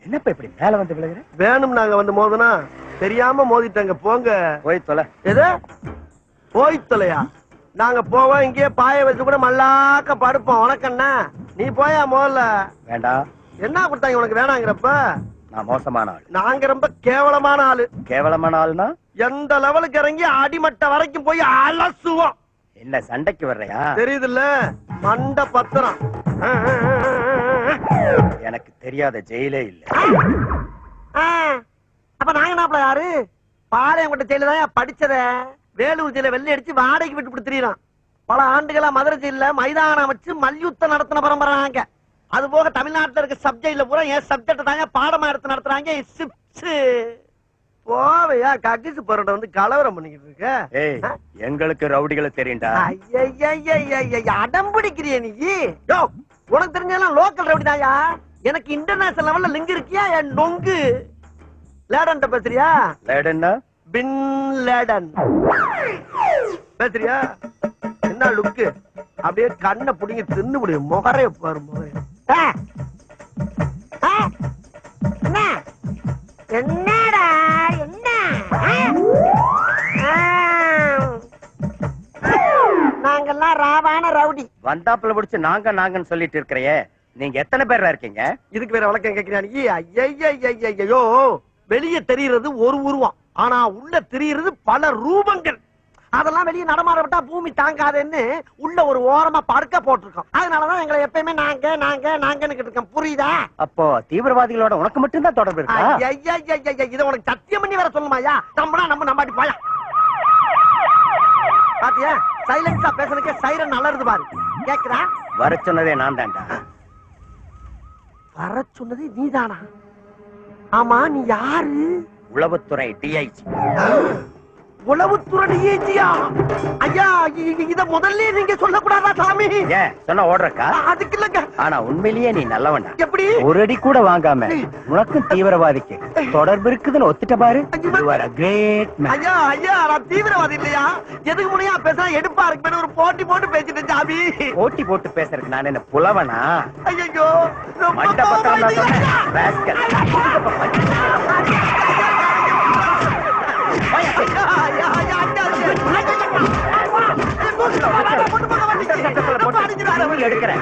என்னப்பா இப்படி மேல வந்து விழுகிற? வேணும் நாங்க வந்து மோதனா தெரியாம மோதிட்டாங்க. போங்க போய் தொலை. எது போய் தொலையா? நாங்க போவோம், இங்கேயே பாய வச்சு கூட மல்லாக்க படுப்போம். உனக்கண்ணா நீ போயா முதல்ல. வேண்டாம். என்ன கொடுத்தாங்க உனக்கு வேணாங்கிறப்ப? நான் மோசமான ஆள். நாங்க ரொம்ப கேவலமான ஆளு. கேவலமான ஆள்னா எந்த லெவலுக்கு இறங்கி அடிமட்ட வரைக்கும் போய் அலசுவோம். என்ன சண்டைக்கு வர்றையா? தெரியுதுல்ல மண்ட பத்திரம். எனக்கு தெரியாத ஜெயிலே இல்ல. அப்ப நாங்க நாப்பல யாரு? பாளையங்கோட்டை ஜெயில தான் படிச்சத. வேலூர் ஜெயில வெள்ளை அடிச்சு வாடகைக்கு விட்டு கொடுத்துறான். பல ஆண்டுகளா மதுரை ஜெயில மைதானம் வச்சு மல்யுத்தம் நடத்தின பரம்பரை நாங்க. அது போக தமிழ்நாட்டுல இருக்க சப்ஜெக்ட்ல பூரா என் சப்ஜெக்ட் தாங்க பாடமா எடுத்து நடத்துறாங்க. போவையா கக்கிசு பரோட வந்து கலவரம் பண்ணிக்கிட்டு இருக்க? ஏய், எங்களுக்கு ரவுடிகளை தெரியும்டா. அடம் பிடிக்கிறிய நீ? யோ, உனக்கு தெரிஞ்சதெல்லாம் லோக்கல் ரவுடி தாயா. எனக்கு இன்டர்நேஷனல் லெவல்ல லிங்க் இருக்கியா? என் நொங்கு லேடன் பேசுறியா? லேடன்னா பின் லேடன் பேசுறியா? என்ன லுக்கு? அப்படியே கண்ணை புடிங்க தின்னு முடியும். முகரைய பாரு முகரைய. என்னடா என்ன? நாங்கெல்லாம் ராவான ரவுடி. வந்தாப்புல பிடிச்சு நாங்கன்னு சொல்லிட்டு இருக்கிறையே, நீங்க எத்தனை பேரா இருக்கீங்க? இதுக்கு வேற வழக்கம் கேட்கிறீங்க? ஐயோ, வெளியே தெரிகிறது ஒரு உருவம், ஆனா உள்ள தெரிகிறது பல ரூபங்கள். அதெல்லாம் வெளியே நடமாட விட்டா பூமி தாங்காதுன்னு உள்ள ஒரு ஓரமா படுக்க போட்டிருக்கோம். அதனாலதான் எங்களை எப்பயுமே நாங்கன்னு இருக்கோம். புரியுதா? அப்போ தீவிரவாதிகளோட உனக்கு மட்டும் தான் தொடர்பு இருக்கா? இத உனக்கு சத்தியம் பண்ணி வேற சொல்லுமாயா? நம்பாட்டி போயா. பாத்தியா, சைலன்ஸா பேசுறதுக்கே சைரன் அலறுது பாரு. கேக்குதா? வர சொன்னதே நான் தான்டா. வர சொன்னதே நீதானா? ஆமா, நீ யாரு? உளவுத்துறை டிஐஜி. உளவுத்துறை டிஐஜியா? ஐயா, இத முதல்ல நீங்க சொல்லக்கூடாதா சாமி? ஏன் சொன்னா ஓடுறக்கா? அதுக்கு இல்லங்க. ஆனா உண்மையிலேயே நீ நல்லவன்டா. எப்படி? ஒரு அடி கூட வாங்காம உனக்கும் தீவிரவாதிக்கு தொடர்பு இருக்குதுன்னு ஒத்துட்ட பாரு. You are a great man. ஐயா, நான் தீவிரவாதி இல்லையா? எதுக்கு முனையா பேச எடுப்பா இருக்கு. ஒரு போட்டி போட்டு பேசிட்டு சாமி. போட்டி போட்டு பேசுறதுக்கு நான் என்ன புலவனா? ஐயோ, மண்ட பத்திரம் தான் சொன்னேன். ராஸ்கல். எடுக்கிறேன்.